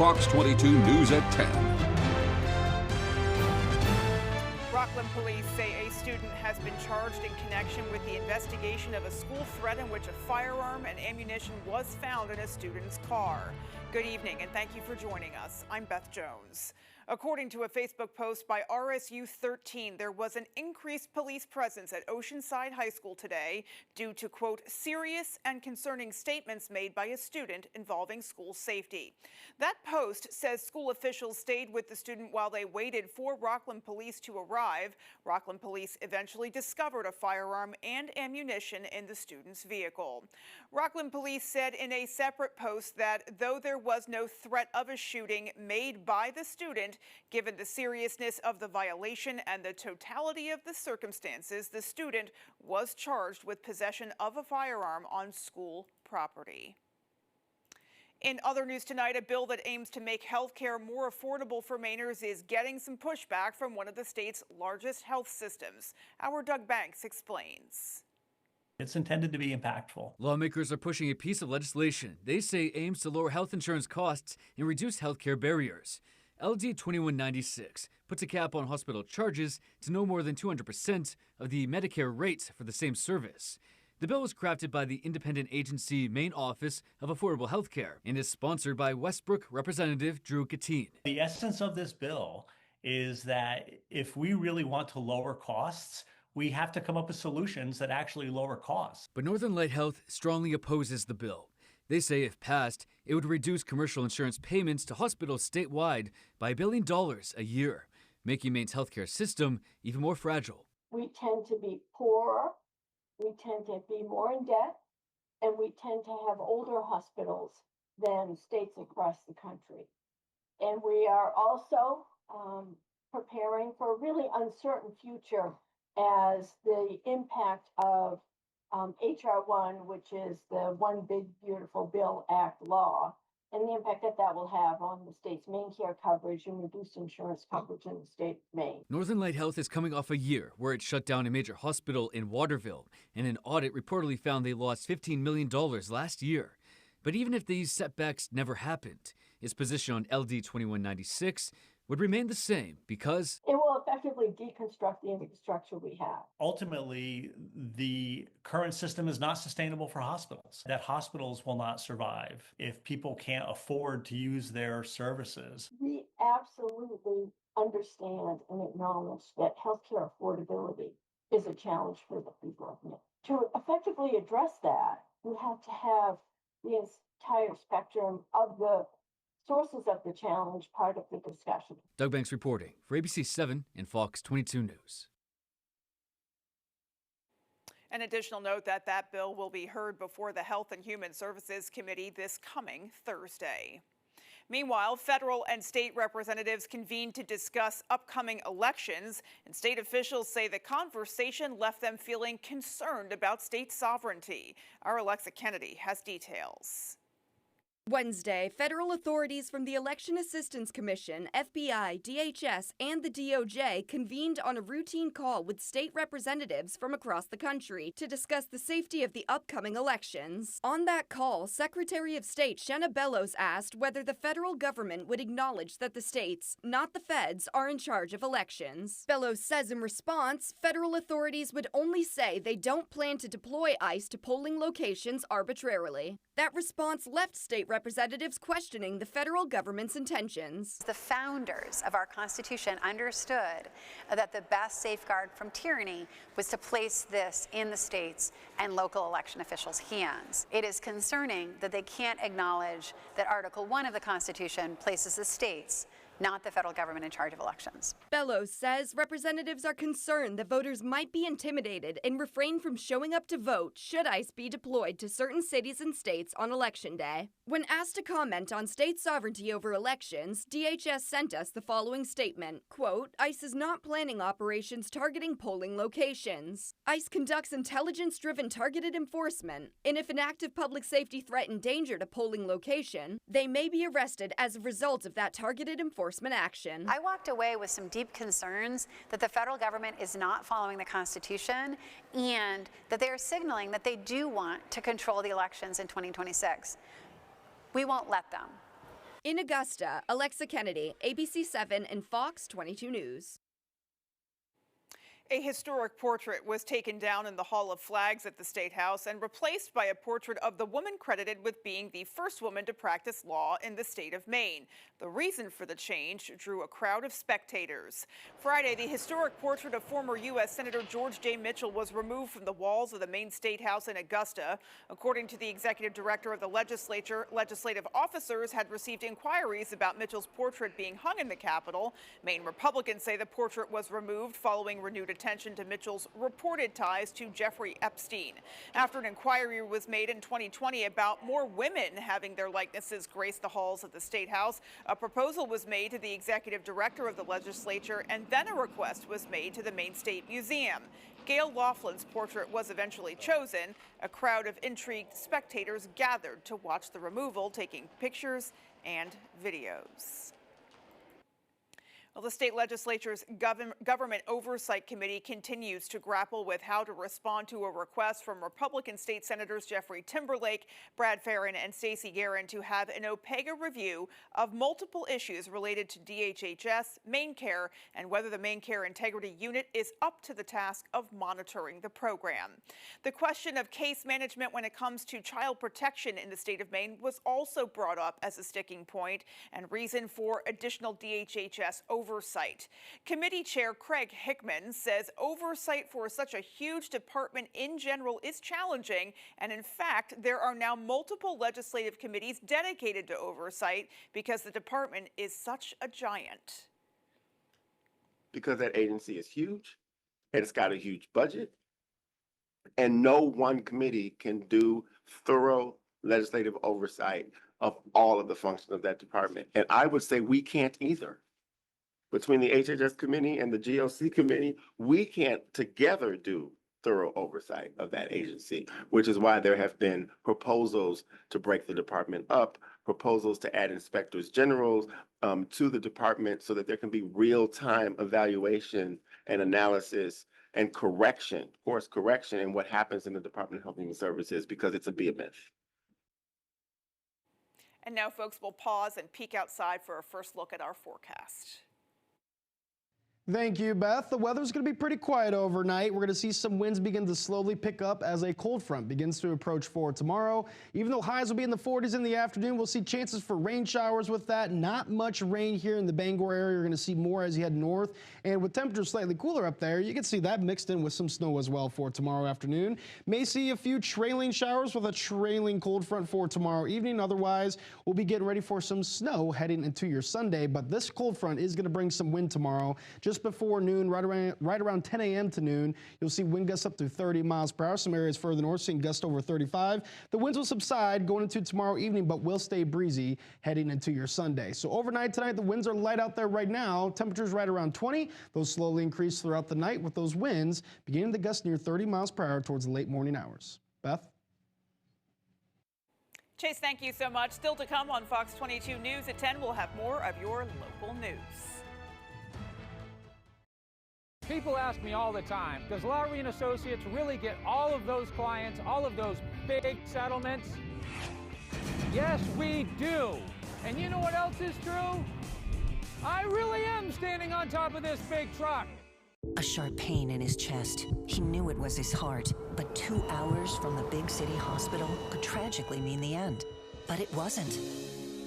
Fox 22 News at 10. Rockland police say a student has been charged in connection with the investigation of a school threat in which a firearm and ammunition was found in a student's car. Good evening and thank you for joining us. I'm Beth Jones. According to a Facebook post by RSU 13, there was an increased police presence at Oceanside High School today due to, quote, serious and concerning statements made by a student involving school safety. That post says school officials stayed with the student while they waited for Rockland police to arrive. Rockland police eventually discovered a firearm and ammunition in the student's vehicle. Rockland police said in a separate post that though there was no threat of a shooting made by the student, given the seriousness of the violation and the totality of the circumstances, the student was charged with possession of a firearm on school property. In other news tonight, a bill that aims to make health care more affordable for Mainers is getting some pushback from one of the state's largest health systems. Our Doug Banks explains. It's intended to be impactful. Lawmakers are pushing a piece of legislation they say aims to lower health insurance costs and reduce health care barriers. LD 2196 puts a cap on hospital charges to no more than 200% of the Medicare rates for the same service. The bill was crafted by the independent agency Maine Office of Affordable Health Care and is sponsored by Westbrook Representative Drew Katine. The essence of this bill is that if we really want to lower costs, we have to come up with solutions that actually lower costs. But Northern Light Health strongly opposes the bill. They say if passed, it would reduce commercial insurance payments to hospitals statewide by $1 billion a year, making Maine's healthcare system even more fragile. We tend to be poorer, we tend to be more in debt, and we tend to have older hospitals than states across the country. And we are also preparing for a really uncertain future as the impact of HR 1, which is the One Big Beautiful Bill Act law, and the impact that that will have on the state's main care coverage and reduced insurance coverage in the state of Maine. Northern Light Health is coming off a year where it shut down a major hospital in Waterville, and an audit reportedly found they lost $15 million last year. But even if these setbacks never happened, its position on LD 2196 would remain the same because it will effectively deconstruct the infrastructure we have. Ultimately, the current system is not sustainable for hospitals, that hospitals will not survive if people can't afford to use their services. We absolutely understand and acknowledge that healthcare affordability is a challenge for the people of Maine. To effectively address that, we have to have the entire spectrum of the sources of the challenge part of the discussion. Doug Banks reporting for ABC 7 and Fox 22 News. An additional note that bill will be heard before the Health and Human Services Committee this coming Thursday. Meanwhile, federal and state representatives convened to discuss upcoming elections, and state officials say the conversation left them feeling concerned about state sovereignty. Our Alexa Kennedy has details. Wednesday, federal authorities from the Election Assistance Commission, FBI, DHS, and the DOJ convened on a routine call with state representatives from across the country to discuss the safety of the upcoming elections. On that call, Secretary of State Shenna Bellows asked whether the federal government would acknowledge that the states, not the feds, are in charge of elections. Bellows says in response, federal authorities would only say they don't plan to deploy ICE to polling locations arbitrarily. That response left state representatives questioning the federal government's intentions. The founders of our Constitution understood that the best safeguard from tyranny was to place this in the states and local election officials' hands. It is concerning that they can't acknowledge that Article 1 of the Constitution places the states, not the federal government, in charge of elections. Bellows says representatives are concerned that voters might be intimidated and refrain from showing up to vote should ICE be deployed to certain cities and states on Election Day. When asked to comment on state sovereignty over elections, DHS sent us the following statement, quote, ICE is not planning operations targeting polling locations. ICE conducts intelligence-driven targeted enforcement, and if an active public safety threat endangered a polling location, they may be arrested as a result of that targeted enforcement action. I walked away with some deep concerns that the federal government is not following the Constitution and that they are signaling that they do want to control the elections in 2026. We won't let them. In Augusta, Alexa Kennedy, ABC7 and Fox 22 News. A historic portrait was taken down in the Hall of Flags at the State House and replaced by a portrait of the woman credited with being the first woman to practice law in the state of Maine. The reason for the change drew a crowd of spectators. Friday, the historic portrait of former U.S. Senator George J. Mitchell was removed from the walls of the Maine State House in Augusta. According to the executive director of the legislature, legislative officers had received inquiries about Mitchell's portrait being hung in the Capitol. Maine Republicans say the portrait was removed following renewed attention to Mitchell's reported ties to Jeffrey Epstein. After an inquiry was made in 2020 about more women having their likenesses grace the halls of the State House, a proposal was made to the executive director of the legislature, and then a request was made to the Maine State Museum. Gail Laughlin's portrait was eventually chosen. A crowd of intrigued spectators gathered to watch the removal, taking pictures and videos. Well, the state legislature's Government Oversight Committee continues to grapple with how to respond to a request from Republican state senators Jeffrey Timberlake, Brad Farron, and Stacey Guerin to have an OPEGA review of multiple issues related to DHHS, MaineCare, and whether the MaineCare Integrity Unit is up to the task of monitoring the program. The question of case management when it comes to child protection in the state of Maine was also brought up as a sticking point and reason for additional DHHS oversight. Committee Chair Craig Hickman says oversight for such a huge department in general is challenging, and in fact, there are now multiple legislative committees dedicated to oversight because the department is such a giant. Because that agency is huge, and it's got a huge budget, and no one committee can do thorough legislative oversight of all of the functions of that department. And I would say we can't either. Between the HHS committee and the GOC committee, we can't together do thorough oversight of that agency, which is why there have been proposals to break the department up, proposals to add inspectors generals to the department so that there can be real-time evaluation and analysis and correction, course correction in what happens in the Department of Health and Human Services, because it's a behemoth. And now, folks, we'll pause and peek outside for a first look at our forecast. Thank you, Beth. The weather's going to be pretty quiet overnight. We're going to see some winds begin to slowly pick up as a cold front begins to approach for tomorrow. Even though highs will be in the 40s in the afternoon, we'll see chances for rain showers with that. Not much rain here in the Bangor area. You're going to see more as you head north. And with temperatures slightly cooler up there, you can see that mixed in with some snow as well for tomorrow afternoon. May see a few trailing showers with a trailing cold front for tomorrow evening. Otherwise, we'll be getting ready for some snow heading into your Sunday. But this cold front is going to bring some wind tomorrow. Just before noon, right around 10 a.m. to noon, you'll see wind gusts up to 30 miles per hour. Some areas further north seeing gusts over 35. The winds will subside going into tomorrow evening, but will stay breezy heading into your Sunday. So overnight tonight, the winds are light out there right now. Temperatures right around 20. Those slowly increase throughout the night with those winds beginning to gust near 30 miles per hour towards the late morning hours. Beth? Chase, thank you so much. Still to come on Fox 22 News at 10, we'll have more of your local news. People ask me all the time, does Lowry & Associates really get all of those clients, all of those big settlements? Yes, we do. And you know what else is true? I really am standing on top of this big truck. A sharp pain in his chest. He knew it was his heart, but 2 hours from the big city hospital could tragically mean the end. But it wasn't.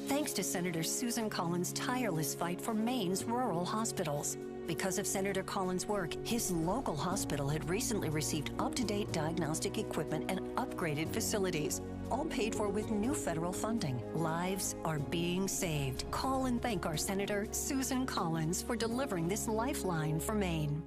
Thanks to Senator Susan Collins' tireless fight for Maine's rural hospitals. Because of Senator Collins' work, his local hospital had recently received up-to-date diagnostic equipment and upgraded facilities, all paid for with new federal funding. Lives are being saved. Call and thank our Senator Susan Collins for delivering this lifeline for Maine.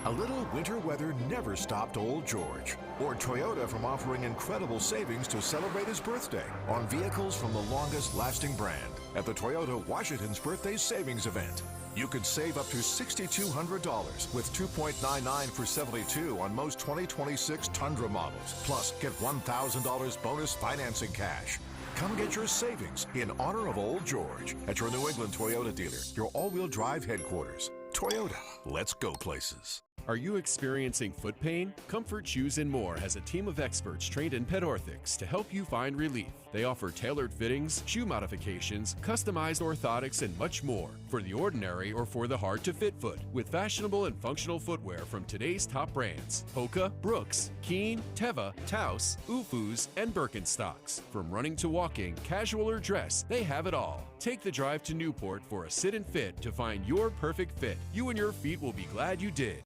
A little winter weather never stopped old George, or Toyota from offering incredible savings to celebrate his birthday on vehicles from the longest-lasting brand at the Toyota Washington's Birthday Savings Event. You could save up to $6,200 with 2.99 for 72 on most 2026 Tundra models, plus get $1,000 bonus financing cash. Come get your savings in honor of Old George at your New England Toyota dealer, your all-wheel drive headquarters. Toyota, let's go places. Are you experiencing foot pain? Comfort Shoes & More has a team of experts trained in pet orthics to help you find relief. They offer tailored fittings, shoe modifications, customized orthotics, and much more for the ordinary or for the hard-to-fit foot, with fashionable and functional footwear from today's top brands: Hoka, Brooks, Keen, Teva, Taos, Ufus, and Birkenstocks. From running to walking, casual or dress, they have it all. Take the drive to Newport for a sit and fit to find your perfect fit. You and your feet will be glad you did.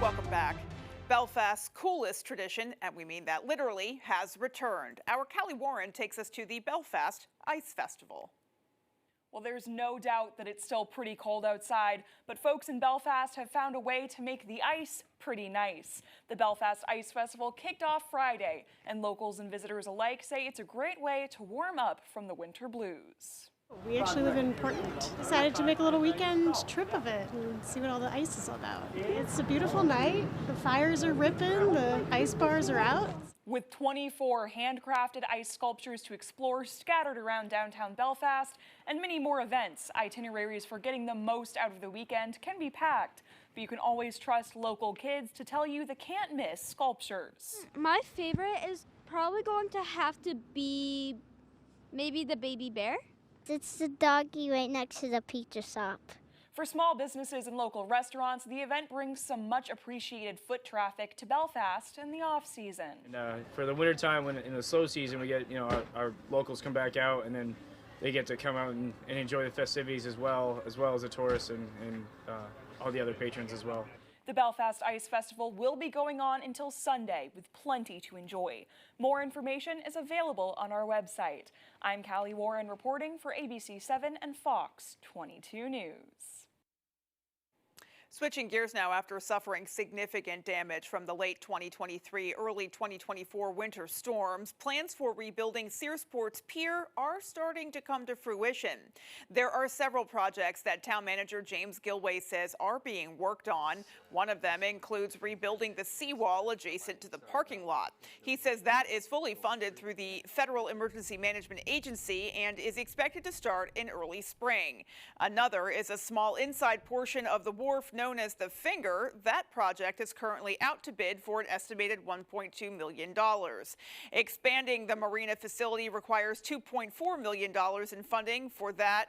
Welcome back. Belfast's coolest tradition, and we mean that literally, has returned. Our Callie Warren takes us to the Belfast Ice Festival. Well, there's no doubt that it's still pretty cold outside, but folks in Belfast have found a way to make the ice pretty nice. The Belfast Ice Festival kicked off Friday, and locals and visitors alike say it's a great way to warm up from the winter blues. We actually live in Portland. Decided to make a little weekend trip of it and see what all the ice is all about. It's a beautiful night. The fires are ripping, the ice bars are out. With 24 handcrafted ice sculptures to explore scattered around downtown Belfast and many more events, itineraries for getting the most out of the weekend can be packed. But you can always trust local kids to tell you the can't miss sculptures. My favorite is probably going to have to be maybe the baby bear. It's the doggy right next to the pizza shop. For small businesses and local restaurants, the event brings some much appreciated foot traffic to Belfast in the off season. And, for the winter time, when in the slow season, we get our locals come back out, and then they get to come out and enjoy the festivities as well as the tourists and all the other patrons as well. The Belfast Ice Festival will be going on until Sunday with plenty to enjoy. More information is available on our website. I'm Callie Warren reporting for ABC 7 and Fox 22 News. Switching gears now, after suffering significant damage from the late 2023, early 2024 winter storms, plans for rebuilding Searsport's Pier are starting to come to fruition. There are several projects that town manager James Gilway says are being worked on. One of them includes rebuilding the seawall adjacent to the parking lot. He says that is fully funded through the Federal Emergency Management Agency and is expected to start in early spring. Another is a small inside portion of the wharf known as the Finger. That project is currently out to bid for an estimated $1.2 million. Expanding the marina facility requires $2.4 million in funding for that,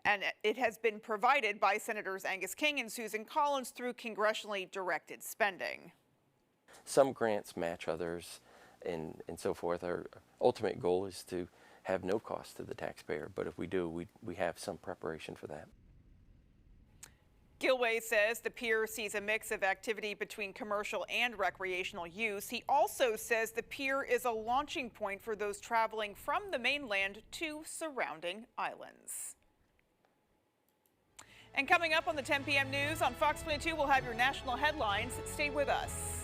and it has been provided by Senators Angus King and Susan Collins through congressionally directed spending. Some grants match others and so forth. Our ultimate goal is to have no cost to the taxpayer, but if we do, we have some preparation for that. Gilway says the pier sees a mix of activity between commercial and recreational use. He also says the pier is a launching point for those traveling from the mainland to surrounding islands. And coming up on the 10 p.m. news on Fox 22, we'll have your national headlines. Stay with us.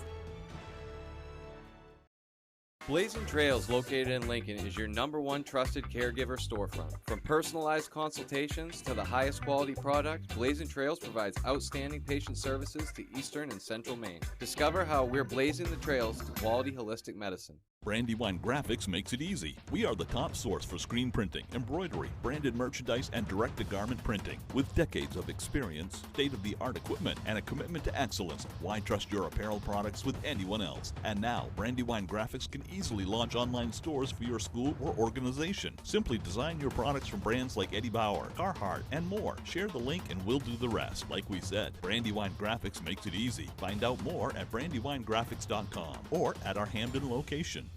Blazing Trails, located in Lincoln, is your #1 trusted caregiver storefront. From personalized consultations to the highest quality product, Blazing Trails provides outstanding patient services to Eastern and Central Maine. Discover how we're blazing the trails to quality holistic medicine. Brandywine Graphics makes it easy. We are the top source for screen printing, embroidery, branded merchandise, and direct-to-garment printing. With decades of experience, state-of-the-art equipment, and a commitment to excellence, why trust your apparel products with anyone else? And now, Brandywine Graphics can easily launch online stores for your school or organization. Simply design your products from brands like Eddie Bauer, Carhartt, and more. Share the link and we'll do the rest. Like we said, Brandywine Graphics makes it easy. Find out more at brandywinegraphics.com or at our Hamden location.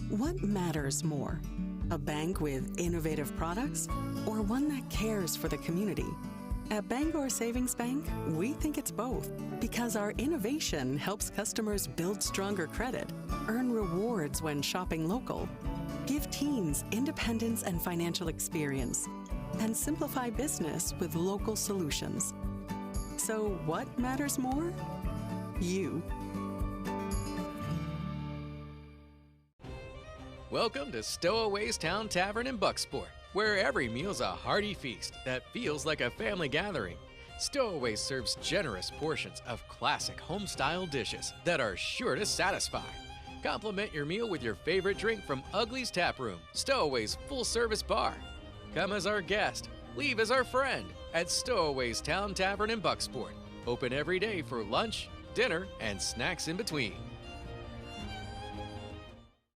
What matters more? A bank with innovative products or one that cares for the community? At Bangor Savings Bank, we think it's both because our innovation helps customers build stronger credit, earn rewards when shopping local, give teens independence and financial experience, and simplify business with local solutions. So what matters more? You. Welcome to Stowaway's Town Tavern in Bucksport, where every meal's a hearty feast that feels like a family gathering. Stowaway serves generous portions of classic home-style dishes that are sure to satisfy. Complement your meal with your favorite drink from Ugly's Tap Room, Stowaway's full-service bar. Come as our guest, leave as our friend at Stowaway's Town Tavern in Bucksport. Open every day for lunch, dinner, and snacks in between.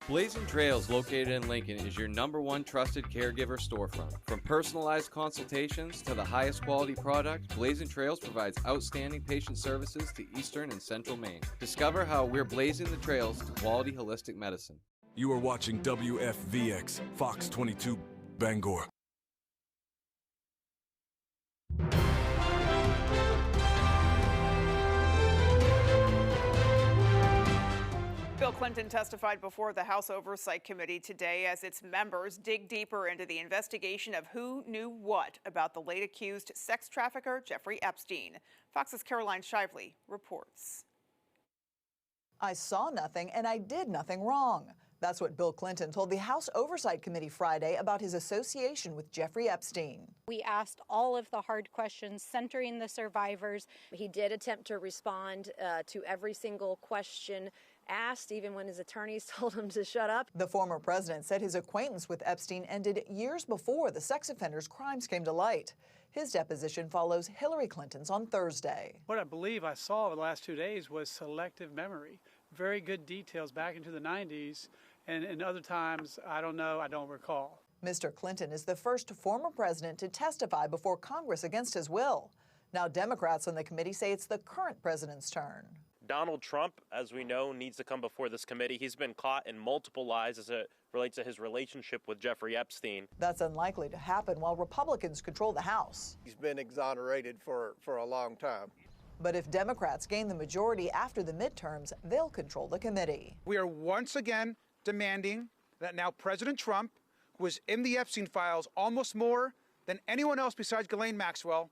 Blazing Trails, located in Lincoln, is your #1 trusted caregiver storefront. From personalized consultations to the highest quality product, Blazing Trails provides outstanding patient services to Eastern and Central Maine. Discover how we're blazing the trails to quality holistic medicine. You are watching WFVX, Fox 22, Bangor. Bill Clinton testified before the House Oversight Committee today as its members dig deeper into the investigation of who knew what about the late accused sex trafficker Jeffrey Epstein. Fox's Caroline Shively reports. I saw nothing and I did nothing wrong. That's what Bill Clinton told the House Oversight Committee Friday about his association with Jeffrey Epstein. We asked all of the hard questions centering the survivors. He did attempt to respond to every single question asked, even when his attorneys told him to shut up. The former president said his acquaintance with Epstein ended years before the sex offender's crimes came to light. His deposition follows Hillary Clinton's on Thursday. What I believe I saw over the last 2 days was selective memory. Very good details back into the 90s, and other times, I don't know, I don't recall. Mr. Clinton is the first former president to testify before Congress against his will. Now Democrats on the committee say it's the current president's turn. Donald Trump, as we know, needs to come before this committee. He's been caught in multiple lies as it relates to his relationship with Jeffrey Epstein. That's unlikely to happen while Republicans control the House. He's been exonerated for a long time. But if Democrats gain the majority after the midterms, they'll control the committee. We are once again demanding that now President Trump, who was in the Epstein files almost more than anyone else besides Ghislaine Maxwell,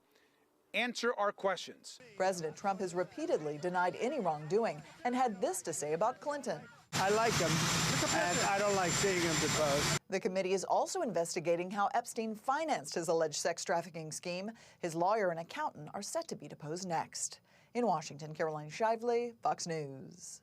answer our questions. President Trump has repeatedly denied any wrongdoing and had this to say about Clinton. I like him, and I don't like seeing him deposed. The committee is also investigating how Epstein financed his alleged sex trafficking scheme. His lawyer and accountant are set to be deposed next. In Washington, Caroline Shively, Fox News.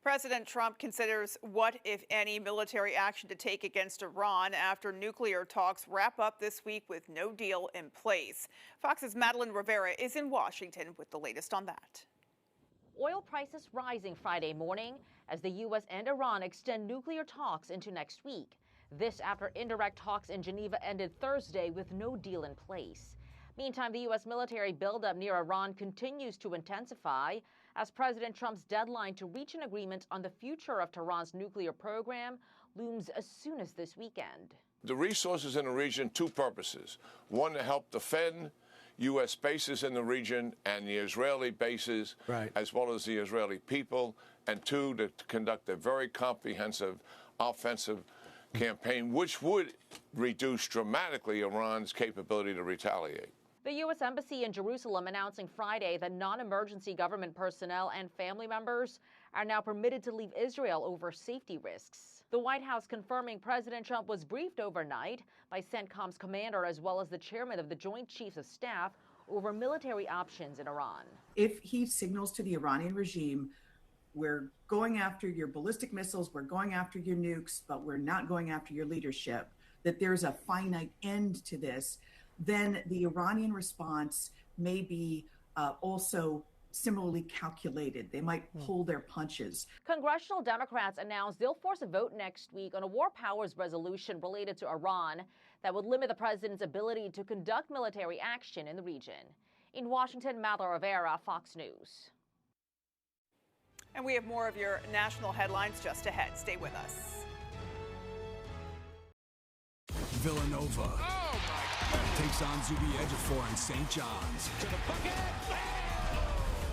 President Trump considers what, if any, military action to take against Iran after nuclear talks wrap up this week with no deal in place. Fox's Madeline Rivera is in Washington with the latest on that. Oil prices rising Friday morning as the U.S. and Iran extend nuclear talks into next week. This after indirect talks in Geneva ended Thursday with no deal in place. Meantime, the U.S. military buildup near Iran continues to intensify as President Trump's deadline to reach an agreement on the future of Tehran's nuclear program looms as soon as this weekend. The resources in the region, two purposes. One, to help defend U.S. bases in the region and the Israeli bases, as well as the Israeli people. And two, to conduct a very comprehensive offensive campaign, which would reduce dramatically Iran's capability to retaliate. The U.S. Embassy in Jerusalem announcing Friday that non-emergency government personnel and family members are now permitted to leave Israel over safety risks. The White House confirming President Trump was briefed overnight by CENTCOM's commander as well as the chairman of the Joint Chiefs of Staff over military options in Iran. If he signals to the Iranian regime, we're going after your ballistic missiles, we're going after your nukes, but we're not going after your leadership, that there's a finite end to this, then the Iranian response may be also similarly calculated. They might pull their punches. Congressional Democrats announced they'll force a vote next week on a war powers resolution related to Iran that would limit the president's ability to conduct military action in the region. In Washington, Madeline Rivera, Fox News. And we have more of your national headlines just ahead. Stay with us. Villanova takes on Zuby Ejiofor in St. John's.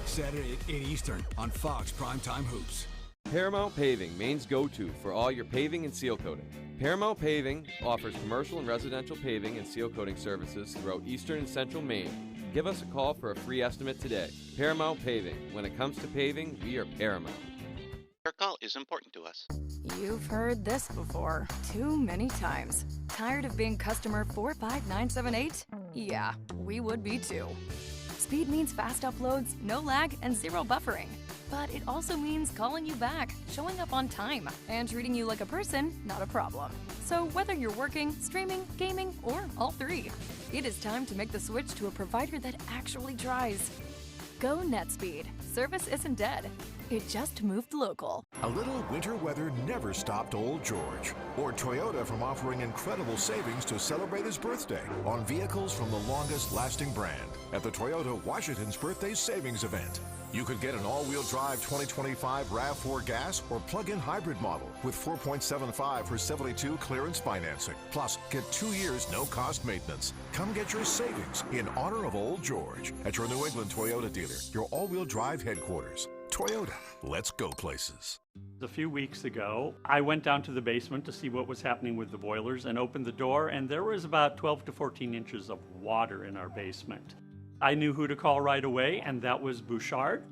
Saturday at 8 Eastern on Fox Primetime Hoops. Paramount Paving, Maine's go-to for all your paving and seal coating. Paramount Paving offers commercial and residential paving and seal coating services throughout eastern and central Maine. Give us a call for a free estimate today. Paramount Paving. When it comes to paving, we are Paramount. Your call is important to us. You've heard this before, too many times. Tired of being customer 45978? Yeah, we would be too. Speed means fast uploads, no lag, and zero buffering. But it also means calling you back, showing up on time, and treating you like a person, not a problem. So whether you're working, streaming, gaming, or all three, it is time to make the switch to a provider that actually tries. Go NetSpeed. Service isn't dead. It just moved local. A little winter weather never stopped Old George or Toyota from offering incredible savings to celebrate his birthday on vehicles from the longest-lasting brand at the Toyota Washington's Birthday Savings Event. You could get an all-wheel drive 2025 RAV4 gas or plug-in hybrid model with 4.75 for 72 clearance financing. Plus, get 2 years no-cost maintenance. Come get your savings in honor of Old George at your New England Toyota dealer, your all-wheel drive headquarters. Toyota, let's go places. A few weeks ago, I went down to the basement to see what was happening with the boilers and opened the door, and there was about 12 to 14 inches of water in our basement. I knew who to call right away, and that was Bouchard.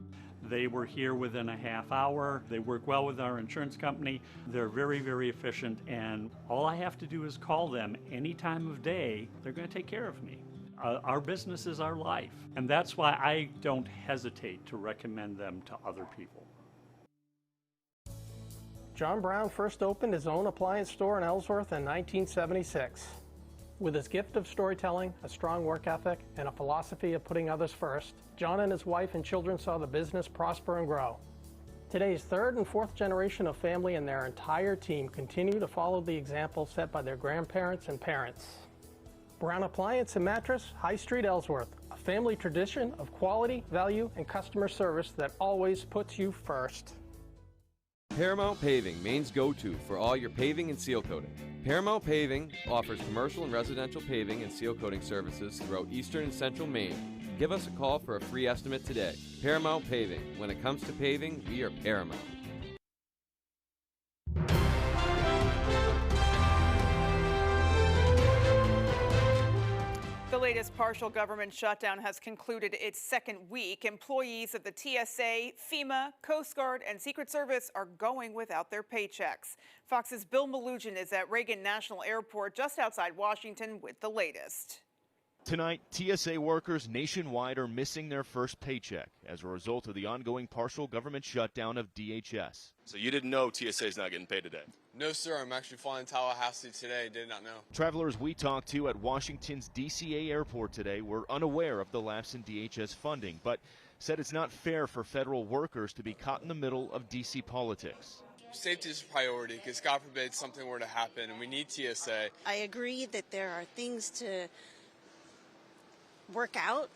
They were here within a half hour. They work well with our insurance company. They're very, very efficient, and all I have to do is call them any time of day. They're going to take care of me. Our business is our life, and that's why I don't hesitate to recommend them to other people. John Brown first opened his own appliance store in Ellsworth in 1976. With his gift of storytelling, a strong work ethic, and a philosophy of putting others first, John and his wife and children saw the business prosper and grow. Today's third and fourth generation of family and their entire team continue to follow the example set by their grandparents and parents. Brown Appliance and Mattress, High Street, Ellsworth, a family tradition of quality, value, and customer service that always puts you first. Paramount Paving, Maine's go-to for all your paving and seal coating. Paramount Paving offers commercial and residential paving and seal coating services throughout eastern and central Maine. Give us a call for a free estimate today. Paramount Paving. When it comes to paving, we are Paramount. The latest partial government shutdown has concluded its second week. Employees of the TSA, FEMA, Coast Guard, and Secret Service are going without their paychecks. Fox's Bill Malugin is at Reagan National Airport just outside Washington with the latest. Tonight, TSA workers nationwide are missing their first paycheck as a result of the ongoing partial government shutdown of DHS. So you didn't know TSA is not getting paid today? No, sir. I'm actually flying Tallahassee today. Did not know. Travelers we talked to at Washington's DCA airport today were unaware of the lapse in DHS funding, but said it's not fair for federal workers to be caught in the middle of D.C. politics. Safety is a priority because God forbid something were to happen and we need TSA. I agree that there are things to work out,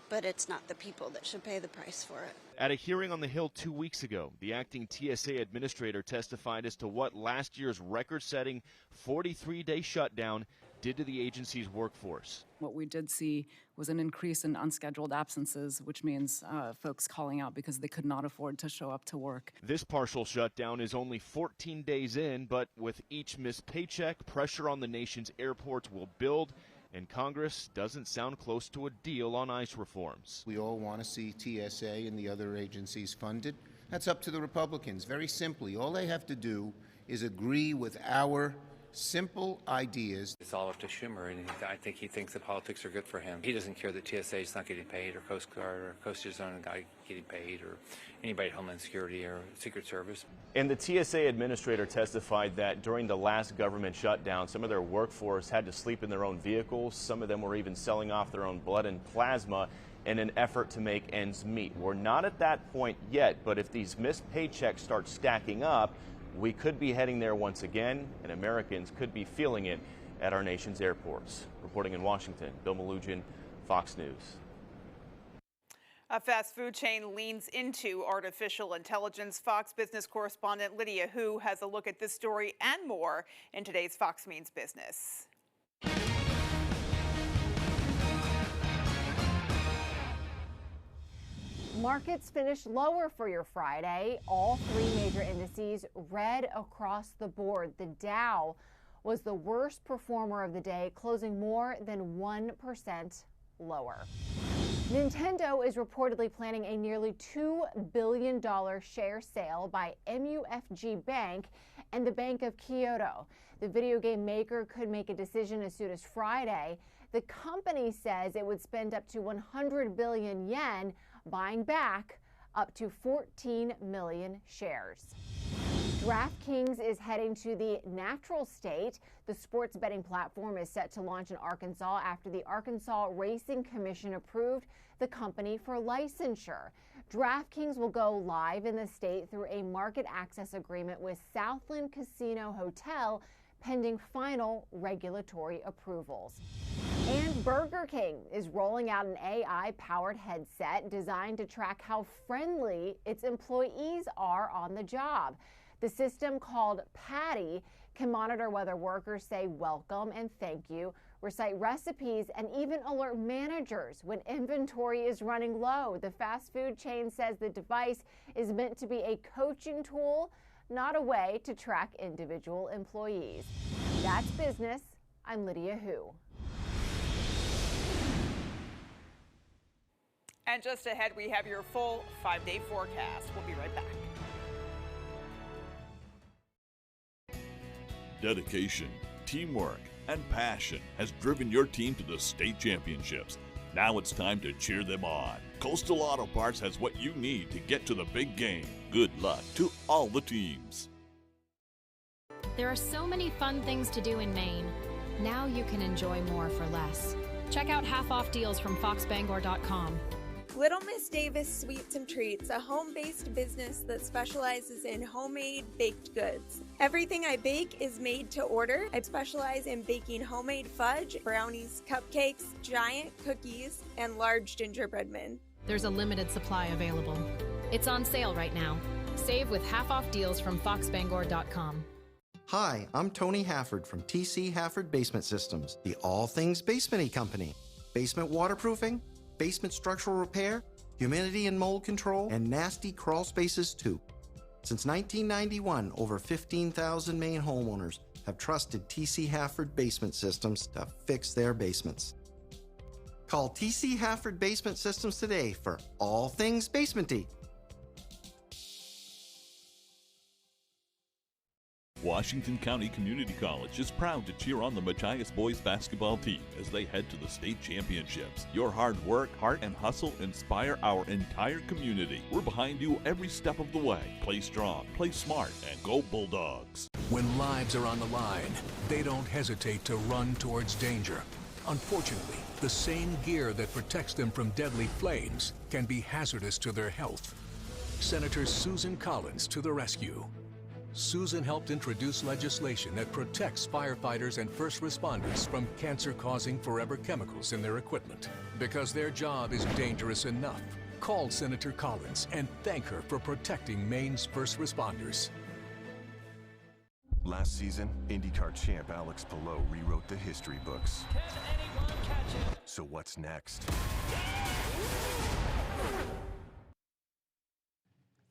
but it's not the people that should pay the price for it. At a hearing on the Hill 2 weeks ago, the acting TSA administrator testified as to what last year's record-setting 43-day shutdown did to the agency's workforce. What we did see was an increase in unscheduled absences, which means folks calling out because they could not afford to show up to work. This partial shutdown is only 14 days in, but with each missed paycheck, pressure on the nation's airports will build, and Congress doesn't sound close to a deal on ICE reforms. We all want to see TSA and the other agencies funded. That's up to the Republicans. Very simply, all they have to do is agree with our simple ideas. It's all up to Schumer, and I think he thinks the politics are good for him. He doesn't care that TSA is not getting paid, or Coast Guard, or Coast Guard guy getting paid, or anybody at Homeland Security or Secret Service. And the TSA administrator testified that during the last government shutdown, some of their workforce had to sleep in their own vehicles. Some of them were even selling off their own blood and plasma in an effort to make ends meet. We're not at that point yet, but if these missed paychecks start stacking up, we could be heading there once again, and Americans could be feeling it at our nation's airports. Reporting in Washington, Bill Malugin, Fox News. A fast food chain leans into artificial intelligence. Fox business correspondent Lydia Hu has a look at this story and more in today's Fox Means Business. Markets finished lower for your Friday. All three major indices red across the board. The Dow was the worst performer of the day, closing more than 1% lower. Nintendo is reportedly planning a nearly $2 billion share sale by MUFG Bank and the Bank of Kyoto. The video game maker could make a decision as soon as Friday. The company says it would spend up to 100 billion yen buying back up to 14 million shares. DraftKings is heading to the natural state. The sports betting platform is set to launch in Arkansas after the Arkansas Racing Commission approved the company for licensure. DraftKings will go live in the state through a market access agreement with Southland Casino Hotel, pending final regulatory approvals. And Burger King is rolling out an AI-powered headset designed to track how friendly its employees are on the job. The system, called Patty, can monitor whether workers say welcome and thank you, recite recipes, and even alert managers when inventory is running low. The fast food chain says the device is meant to be a coaching tool, not a way to track individual employees. That's business. I'm Lydia Hu. And just ahead, we have your full 5-day forecast. We'll be right back. Dedication, teamwork, and passion has driven your team to the state championships. Now it's time to cheer them on. Coastal Auto Parts has what you need to get to the big game. Good luck to all the teams. There are so many fun things to do in Maine. Now you can enjoy more for less. Check out half-off deals from foxbangor.com. Little Miss Davis Sweets and Treats, a home-based business that specializes in homemade baked goods. Everything I bake is made to order. I specialize in baking homemade fudge, brownies, cupcakes, giant cookies, and large gingerbread men. There's a limited supply available. It's on sale right now. Save with half-off deals from foxbangor.com. Hi, I'm Tony Hafford from TC Hafford Basement Systems, the all things basement-y company. Basement waterproofing, basement structural repair, humidity and mold control, and nasty crawl spaces too. Since 1991, over 15,000 Maine homeowners have trusted TC Hafford Basement Systems to fix their basements. Call TC Hafford Basement Systems today for all things basement-y. Washington County Community College is proud to cheer on the Machias boys basketball team as they head to the state championships. Your hard work, heart, and hustle inspire our entire community. We're behind you every step of the way. Play strong, play smart, and go Bulldogs. When lives are on the line, they don't hesitate to run towards danger. Unfortunately, the same gear that protects them from deadly flames can be hazardous to their health. Senator Susan Collins to the rescue. Susan helped introduce legislation that protects firefighters and first responders from cancer-causing forever chemicals in their equipment. Because their job is dangerous enough. Call Senator Collins and thank her for protecting Maine's first responders. Last season, IndyCar champ Alex Palou rewrote the history books. Can anyone catch it? So what's next?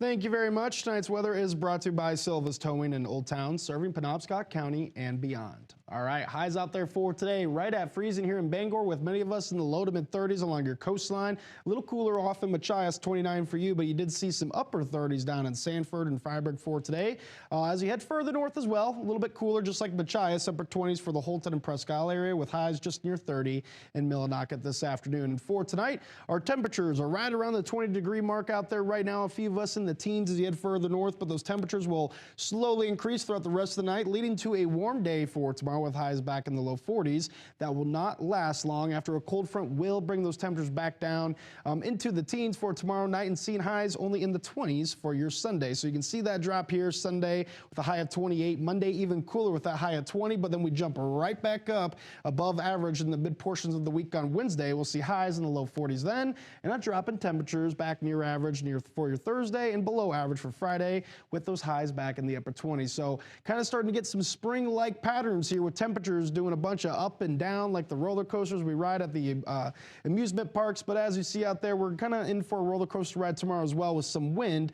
Thank you very much. Tonight's weather is brought to you by Silva's Towing in Old Town, serving Penobscot County and beyond. All right, highs out there for today, right at freezing here in Bangor, with many of us in the low to mid 30s along your coastline. A little cooler off in Machias, 29 for you, but you did see some upper 30s down in Sanford and Freiburg for today. As you head further north as well, a little bit cooler, just like Machias, upper 20s for the Holton and Presque Isle area, with highs just near 30 in Millinocket this afternoon. And for tonight, our temperatures are right around the 20-degree mark out there right now. A few of us in the teens as you head further north, but those temperatures will slowly increase throughout the rest of the night, leading to a warm day for tomorrow with highs back in the low 40s. That will not last long, after a cold front will bring those temperatures back down into the teens for tomorrow night, and seeing highs only in the 20s for your Sunday. So you can see that drop here Sunday with a high of 28. Monday even cooler with that high of 20, but then we jump right back up above average in the mid portions of the week on Wednesday. We'll see highs in the low 40s then, and that drop in temperatures back near average for your Thursday, and below average for Friday, with those highs back in the upper 20s. So kind of starting to get some spring-like patterns here, with temperatures doing a bunch of up and down like the roller coasters we ride at the amusement parks. But as you see out there, we're kind of in for a roller coaster ride tomorrow as well, with some wind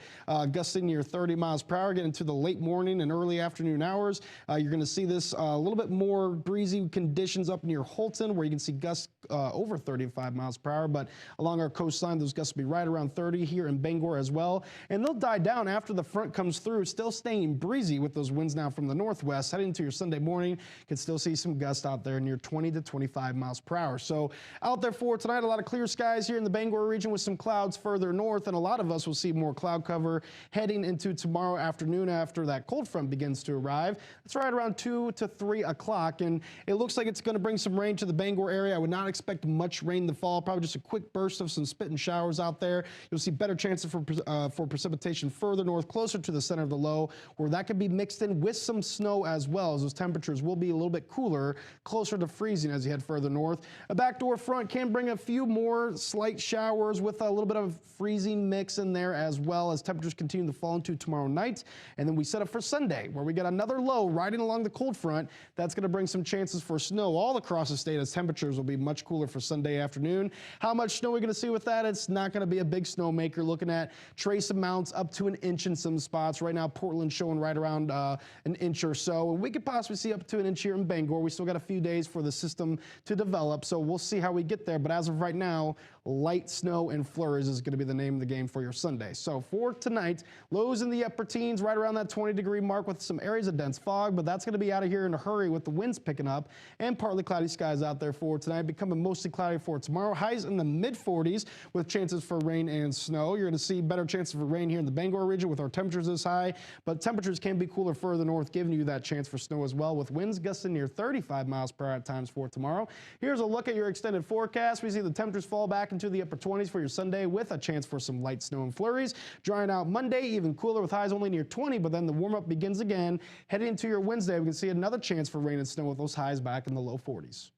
gusting near 30 miles per hour, getting into the late morning and early afternoon hours. You're going to see this a little bit more breezy conditions up near Holton, where you can see gusts over 35 miles per hour. But along our coastline, those gusts will be right around 30 here in Bangor as well. And they'll die down after the front comes through, still staying breezy with those winds now from the northwest. Heading into your Sunday morning, Could still see some gusts out there near 20 to 25 miles per hour. So out there for tonight, a lot of clear skies here in the Bangor region with some clouds further north, and a lot of us will see more cloud cover heading into tomorrow afternoon after that cold front begins to arrive. It's right around 2 to 3 o'clock, and it looks like it's going to bring some rain to the Bangor area. I would not expect much rain to fall, probably just a quick burst of some spit and showers out there. You'll see better chances for precipitation further north, closer to the center of the low, where that could be mixed in with some snow as well, as those temperatures will be a little bit cooler, closer to freezing as you head further north. A backdoor front can bring a few more slight showers with a little bit of freezing mix in there, as well as temperatures continue to fall into tomorrow night. And then we set up for Sunday, where we get another low riding along the cold front. That's going to bring some chances for snow all across the state, as temperatures will be much cooler for Sunday afternoon. How much snow are we going to see with that? It's not going to be a big snow maker. Looking at trace amounts up to an inch in some spots. Right now, Portland showing right around an inch or so. And we could possibly see up to an inch here in Bangor. We still got a few days for the system to develop, so we'll see how we get there. But as of right now, light snow and flurries is going to be the name of the game for your Sunday. So for tonight, lows in the upper teens, right around that 20-degree mark with some areas of dense fog, but that's going to be out of here in a hurry with the winds picking up and partly cloudy skies out there for tonight, becoming mostly cloudy for tomorrow. Highs in the mid-40s with chances for rain and snow. You're going to see better chances for rain here in the Bangor region with our temperatures this high, but temperatures can be cooler further north, giving you that chance for snow as well, with winds gusting near 35 miles per hour at times for tomorrow. Here's a look at your extended forecast. We see the temperatures fall back into the upper 20s for your Sunday with a chance for some light snow and flurries. Drying out Monday, even cooler with highs only near 20, but then the warm-up begins again. Heading into your Wednesday, we can see another chance for rain and snow with those highs back in the low 40s.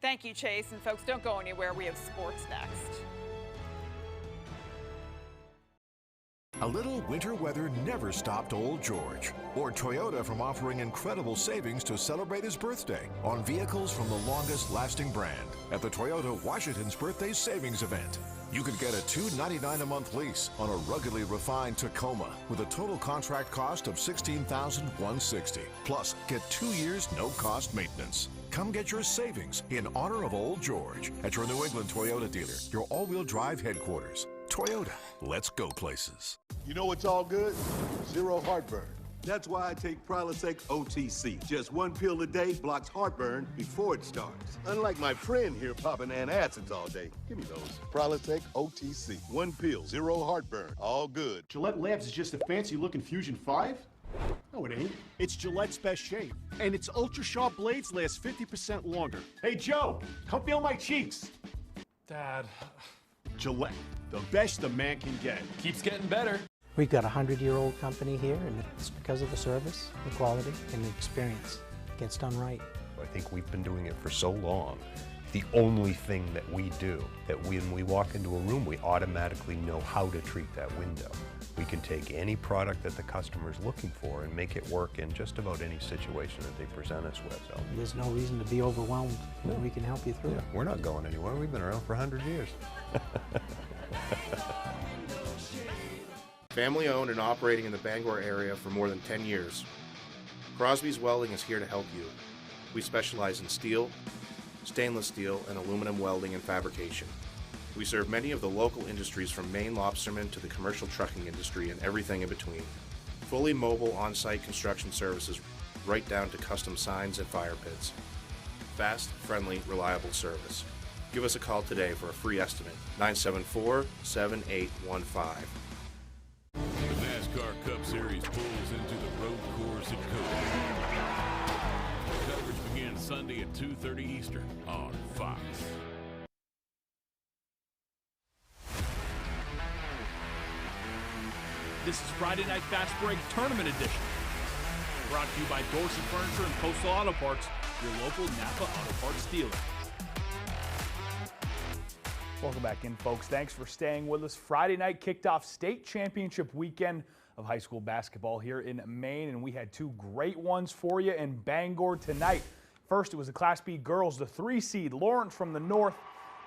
Thank you, Chase. And folks, don't go anywhere. We have sports next. A little winter weather never stopped old George or Toyota from offering incredible savings to celebrate his birthday on vehicles from the longest-lasting brand at the Toyota Washington's Birthday Savings Event. You could get a $299 a month lease on a ruggedly refined Tacoma with a total contract cost of $16,160. Plus, get 2 years no-cost maintenance. Come get your savings in honor of old George at your New England Toyota dealer, your all-wheel drive headquarters. Toyota, let's go places. You know what's all good? Zero heartburn. That's why I take Prilosec OTC. Just one pill a day blocks heartburn before it starts. Unlike my friend here popping antacids all day. Give me those. Prilosec OTC. One pill, zero heartburn. All good. Gillette Labs is just a fancy-looking Fusion 5? No, it ain't. It's Gillette's best shave. And its ultra-sharp blades last 50% longer. Hey, Joe, come feel my cheeks. Dad. Gillette, the best a man can get. Keeps getting better. We've got a 100-year-old company here, and it's because of the service, the quality, and the experience. It gets done right. I think we've been doing it for so long. The only thing that we do, that when we walk into a room, we automatically know how to treat that window. We can take any product that the customer's looking for and make it work in just about any situation that they present us with. So there's no reason to be overwhelmed. No. We can help you through it. We're not going anywhere. We've been around for 100 years. Family owned and operating in the Bangor area for more than 10 years. Crosby's Welding is here to help you. We specialize in steel, stainless steel, and aluminum welding and fabrication. We serve many of the local industries from Maine lobstermen to the commercial trucking industry and everything in between. Fully mobile on-site construction services right down to custom signs and fire pits. Fast, friendly, reliable service. Give us a call today for a free estimate. 974-7815. The NASCAR Cup Series pulls into the road course at Cody. Coverage begins Sunday at 2:30 Eastern on Fox. This is Friday Night Fast Break Tournament Edition. Brought to you by Dorsey Furniture and Postal Auto Parts, your local Napa Auto Parts dealer. Welcome back in, folks. Thanks for staying with us. Friday night kicked off state championship weekend of high school basketball here in Maine, and we had two great ones for you in Bangor tonight. First, it was the Class B girls, the 3-seed Lawrence from the north,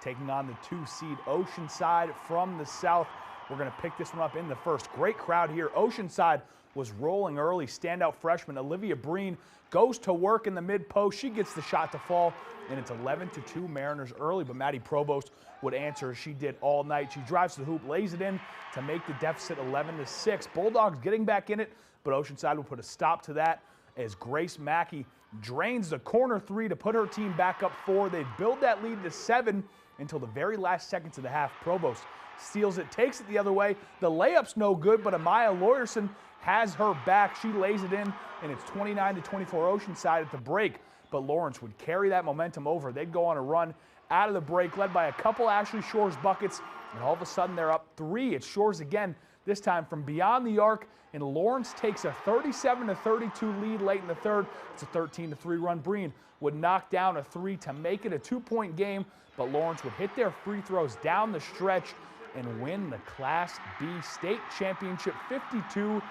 taking on the 2-seed Oceanside from the south. We're going to pick this one up in the first. Great crowd here. Oceanside was rolling early. Standout freshman Olivia Breen goes to work in the mid-post. She gets the shot to fall, and it's 11-2 Mariners early, but Maddie Provost would answer as she did all night. She drives to the hoop, lays it in to make the deficit 11-6. Bulldogs getting back in it, but Oceanside will put a stop to that as Grace Mackey drains the corner three to put her team back up 4. They build that lead to 7 until the very last seconds of the half. Provost steals it, takes it the other way. The layup's no good, but Amaya Lawyerson has her back. She lays it in, and it's 29-24 Oceanside at the break. But Lawrence would carry that momentum over. They'd go on a run out of the break, led by a couple Ashley Shores buckets, and all of a sudden they're up 3. It's Shores again, this time from beyond the arc, and Lawrence takes a 37-32 lead late in the third. It's a 13-3 run. Breen would knock down a 3 to make it a 2-point game, but Lawrence would hit their free throws down the stretch and win the Class B state championship 52-44.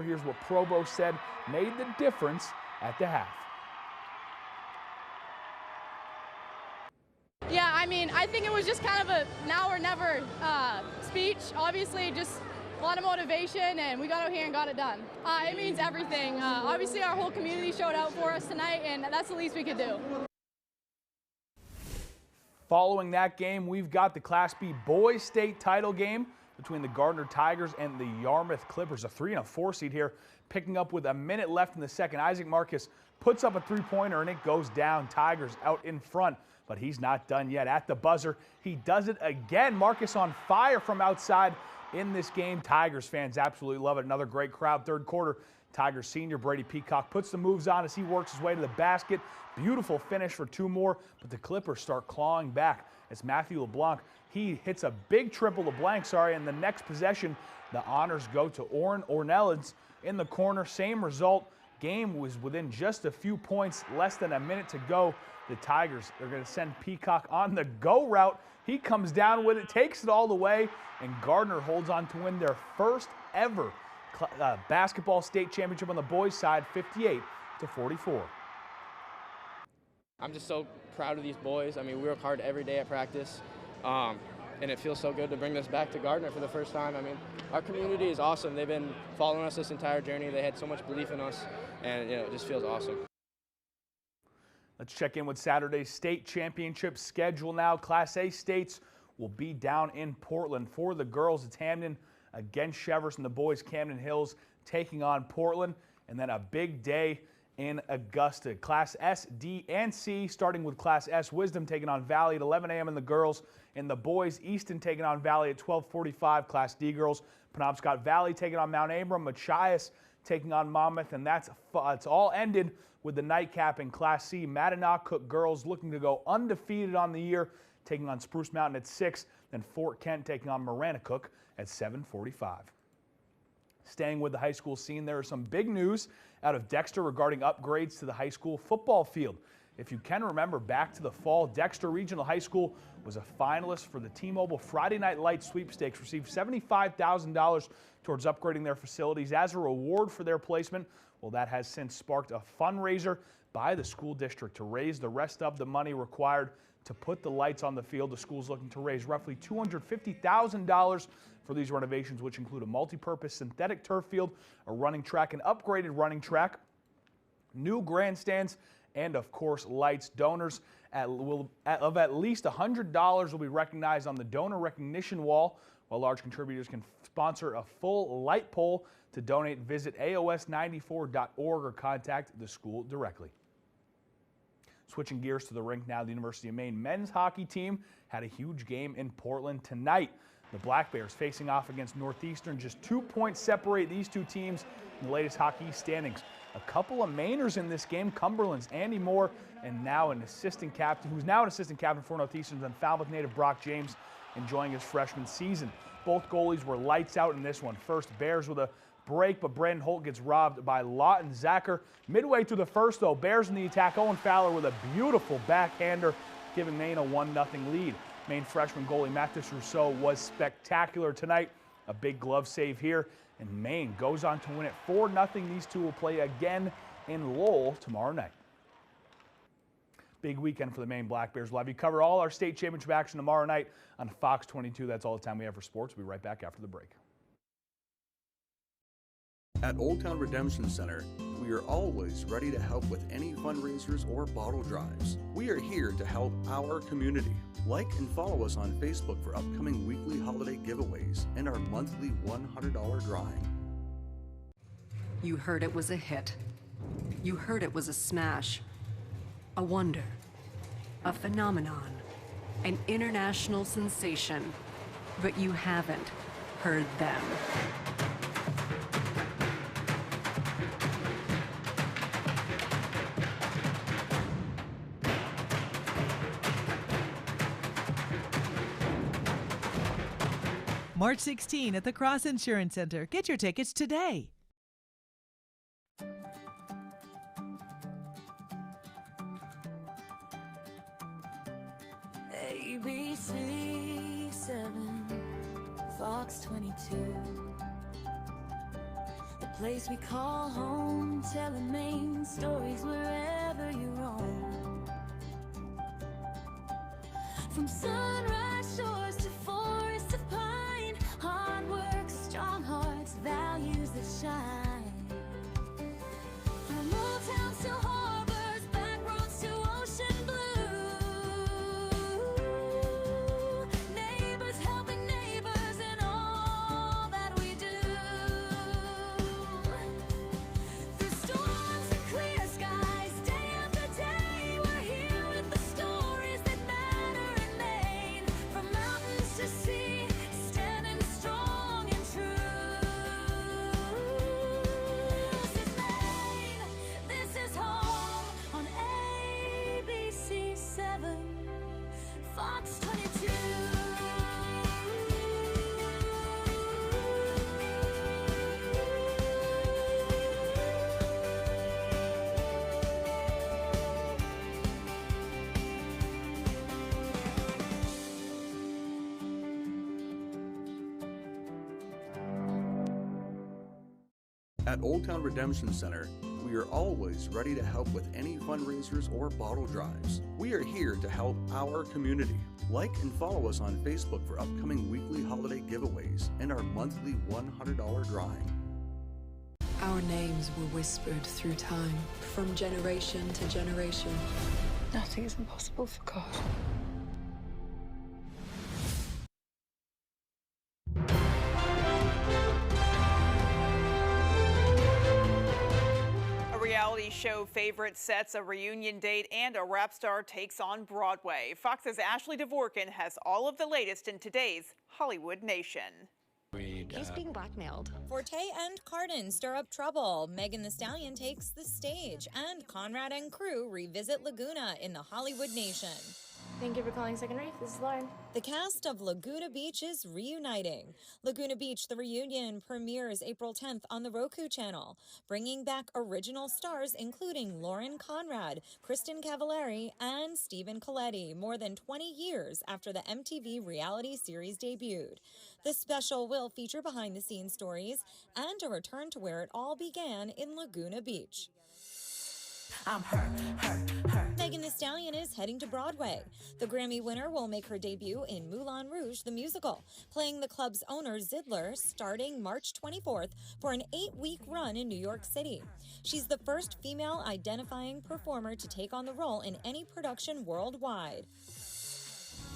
Here's what Provost said made the difference at the half. Yeah, I mean, I think it was just kind of a now or never speech. Obviously, just a lot of motivation, and we got out here and got it done. It means everything. Obviously, our whole community showed out for us tonight, and that's the least we could do. Following that game, we've got the Class B boys state title game between the Gardner Tigers and the Yarmouth Clippers. A 3 and a 4 seed here, picking up with a minute left in the second. Isaac Marcus puts up a 3-pointer, and it goes down. Tigers out in front, but he's not done yet. At the buzzer, he does it again. Marcus on fire from outside in this game. Tigers fans absolutely love it. Another great crowd. Third quarter, Tigers senior Brady Peacock puts the moves on as he works his way to the basket. Beautiful finish for 2 more, but the Clippers start clawing back as Matthew LeBlanc, he hits a big triple LeBlanc, and the next possession, the honors go to Orrin Ornellins in the corner. Same result. Game was within just a few points, less than a minute to go. The Tigers are going to send Peacock on the go route. He comes down with it, takes it all the way, and Gardner holds on to win their first ever basketball state championship on the boys' side, 58-44. I'm just so proud of these boys. I mean, we work hard every day at practice, and it feels so good to bring this back to Gardner for the first time. I mean, our community is awesome. They've been following us this entire journey. They had so much belief in us, and it just feels awesome. Let's check in with Saturday's state championship schedule now. Class A states will be down in Portland. For the girls, it's Hamden against Cheverus, and the boys, Camden Hills taking on Portland. And then a big day in Augusta. Class S, D, and C, starting with Class S, Wisdom taking on Valley at 11 a.m. in the girls. In the boys, Easton taking on Valley at 12:45. Class D girls, Penobscot Valley taking on Mount Abram. Machias taking on Monmouth, and it's all ended with the nightcap in Class C. Mackinac Cook girls looking to go undefeated on the year, taking on Spruce Mountain at 6. Then Fort Kent taking on Maranacook at 7:45. Staying with the high school scene, there is some big news out of Dexter regarding upgrades to the high school football field. If you can remember back to the fall, Dexter Regional High School was a finalist for the T-Mobile Friday Night Lights sweepstakes, received $75,000 towards upgrading their facilities as a reward for their placement. Well, that has since sparked a fundraiser by the school district to raise the rest of the money required to put the lights on the field. The school's looking to raise roughly $250,000 for these renovations, which include a multi-purpose synthetic turf field, a running track, an upgraded running track, new grandstands, and of course lights. Donors of at least $100 will be recognized on the donor recognition wall, while large contributors can sponsor a full light pole. To donate, visit aos94.org or contact the school directly. Switching gears to the rink now, the University of Maine men's hockey team had a huge game in Portland tonight. The Black Bears facing off against Northeastern. Just 2 points separate these two teams in the latest hockey standings. A couple of Mainers in this game, Cumberland's Andy Moore, and now an assistant captain, who's now an assistant captain for Northeastern, and Falmouth native Brock James enjoying his freshman season. Both goalies were lights out in this one. First, Bears with a break, but Brandon Holt gets robbed by Lawton Zacher. Midway through the first, though, Bears in the attack. Owen Fowler with a beautiful backhander, giving Maine a 1-0 lead. Maine freshman goalie Mathis Rousseau was spectacular tonight. A big glove save here, and Maine goes on to win it 4-0. These two will play again in Lowell tomorrow night. Big weekend for the Maine Black Bears. We'll have you cover all our state championship action tomorrow night on Fox 22. That's all the time we have for sports. We'll be right back after the break. At Old Town Redemption Center, we are always ready to help with any fundraisers or bottle drives. We are here to help our community. Like and follow us on Facebook for upcoming weekly holiday giveaways and our monthly $100 drawing. You heard it was a hit. You heard it was a smash. A wonder. A phenomenon. An international sensation. But you haven't heard them. March 16 at the Cross Insurance Center. Get your tickets today. ABC 7, Fox 22. The place we call home, telling Maine stories wherever you roam. From sunrise shores to forests of pine, hard work, strong hearts, values that shine. From old towns to harbors, back roads to ocean blue. Neighbors helping neighbors in all that we do. Through storms and clear skies, day after day, we're here with the stories that matter in Maine. From mountains to sea, standing strong and true. This is Maine, this is home on ABC 7, Fox 22. At Old Town Redemption Center, we are always ready to help with any fundraisers or bottle drives. We are here to help our community. Like and follow us on Facebook for upcoming weekly holiday giveaways and our monthly $100 drawing. Our names were whispered through time, from generation to generation. Nothing is impossible for God. A reality show favorite sets a reunion date, and a rap star takes on Broadway. Fox's Ashley Dvorkin has all of the latest in today's Hollywood Nation. He's being blackmailed. Forte and Cardin stir up trouble. Megan Thee Stallion takes the stage, and Conrad and crew revisit Laguna in the Hollywood Nation. Thank you for calling Second Reef. This is Lauren. The cast of Laguna Beach is reuniting. Laguna Beach, the reunion, premieres April 10th on the Roku channel, bringing back original stars including Lauren Conrad, Kristen Cavallari, and Stephen Colletti, more than 20 years after the MTV reality series debuted. The special will feature behind-the-scenes stories and a return to where it all began in Laguna Beach. I'm her. Megan Thee Stallion is heading to Broadway. The Grammy winner will make her debut in Moulin Rouge, the musical, playing the club's owner, Zidler, starting March 24th for an 8-week run in New York City. She's the first female-identifying performer to take on the role in any production worldwide.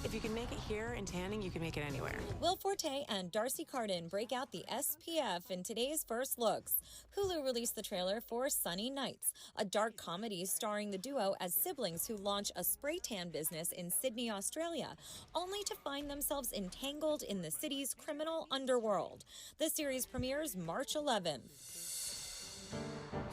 If you can make it here in Tanning, you can make it anywhere. Will Forte and Darcy Cardin break out the SPF in today's first looks. Hulu released the trailer for Sunny Nights, a dark comedy starring the duo as siblings who launch a spray tan business in Sydney, Australia, only to find themselves entangled in the city's criminal underworld. The series premieres March 11th.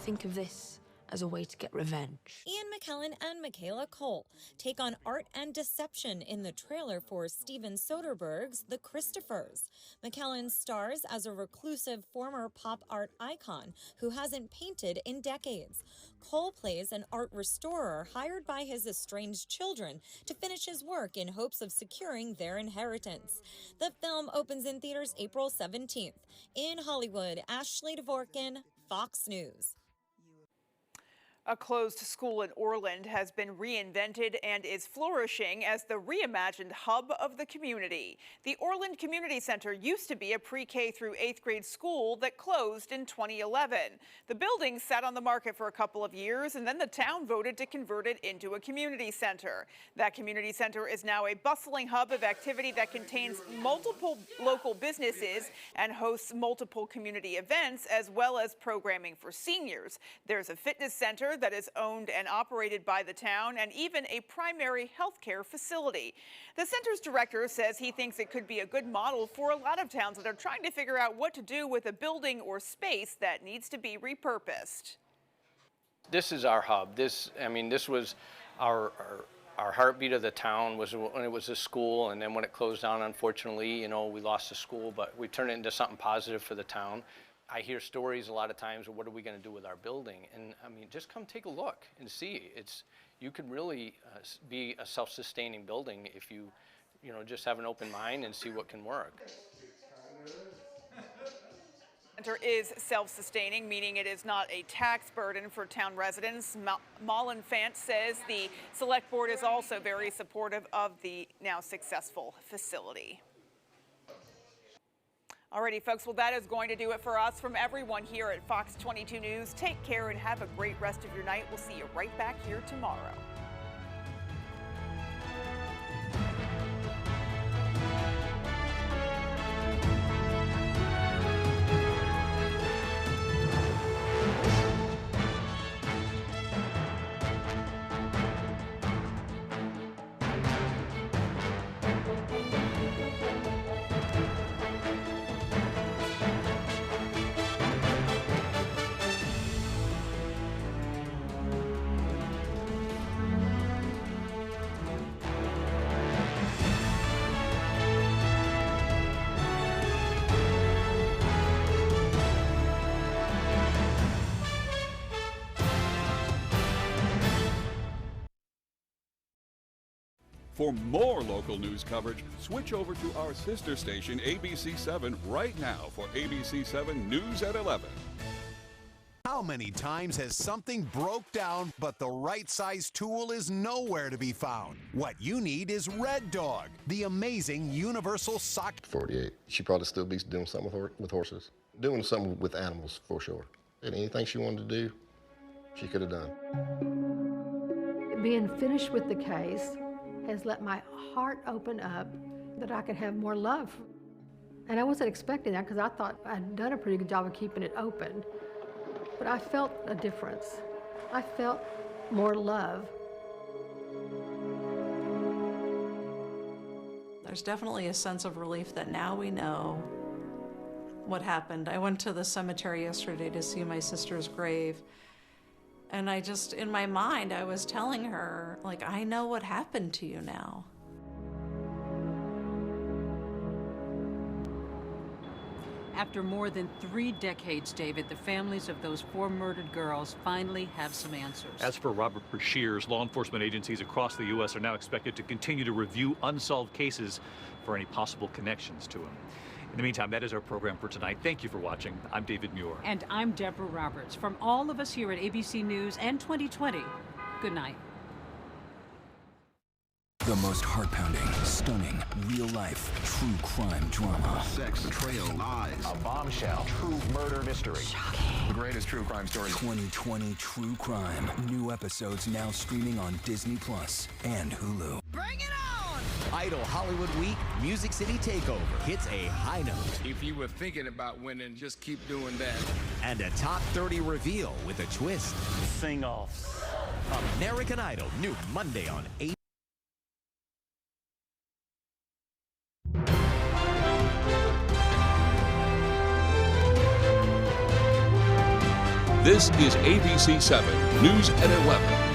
Think of this as a way to get revenge. Ian McKellen and Michaela Cole take on art and deception in the trailer for Steven Soderbergh's The Christophers. McKellen stars as a reclusive former pop art icon who hasn't painted in decades. Cole plays an art restorer hired by his estranged children to finish his work in hopes of securing their inheritance. The film opens in theaters April 17th. In Hollywood, Ashley Dvorkin, Fox News. A closed school in Orland has been reinvented and is flourishing as the reimagined hub of the community. The Orland Community Center used to be a pre-K through 8th grade school that closed in 2011. The building sat on the market for a couple of years, and then the town voted to convert it into a community center. That community center is now a bustling hub of activity that contains multiple local businesses and hosts multiple community events, as well as programming for seniors. There's a fitness center that is owned and operated by the town, and even a primary health care facility. The center's director says he thinks it could be a good model for a lot of towns that are trying to figure out what to do with a building or space that needs to be repurposed. This is our hub. This was our heartbeat of the town was when it was a school, and then when it closed down, unfortunately, we lost the school, but we turned it into something positive for the town. I hear stories a lot of times, what are we going to do with our building? And just come take a look and see. You could really be a self-sustaining building if you just have an open mind and see what can work. The center is self-sustaining, meaning it is not a tax burden for town residents. Malin Fant says the select board is also very supportive of the now successful facility. Alrighty, folks, well, that is going to do it for us. From everyone here at Fox 22 News, take care and have a great rest of your night. We'll see you right back here tomorrow. For more local news coverage, switch over to our sister station, ABC7, right now for ABC7 News at 11. How many times has something broke down, but the right size tool is nowhere to be found? What you need is Red Dog, the amazing universal sock. 48. She probably still be doing something with horses. Doing something with animals, for sure. And anything she wanted to do, she could have done. Being finished with the case has let my heart open up that I could have more love. And I wasn't expecting that because I thought I'd done a pretty good job of keeping it open. But I felt a difference. I felt more love. There's definitely a sense of relief that now we know what happened. I went to the cemetery yesterday to see my sister's grave. And I just, in my mind, I was telling her, like, I know what happened to you now. After more than 3 decades, David, the families of those 4 murdered girls finally have some answers. As for Robert Brashears, law enforcement agencies across the U.S. are now expected to continue to review unsolved cases for any possible connections to him. In the meantime, that is our program for tonight. Thank you for watching. I'm David Muir. And I'm Deborah Roberts. From all of us here at ABC News and 2020, good night. The most heart-pounding, stunning, real-life, true crime drama. Sex, betrayal, lies. A bombshell. True murder mystery. Shocking. The greatest true crime story. 2020 True Crime. New episodes now streaming on Disney Plus and Hulu. Bring it on! Idol Hollywood Week Music City Takeover hits a high note. If you were thinking about winning, just keep doing that. And a top 30 reveal with a twist. Sing-offs. American Idol, new Monday on 8. This is ABC7 News at 11.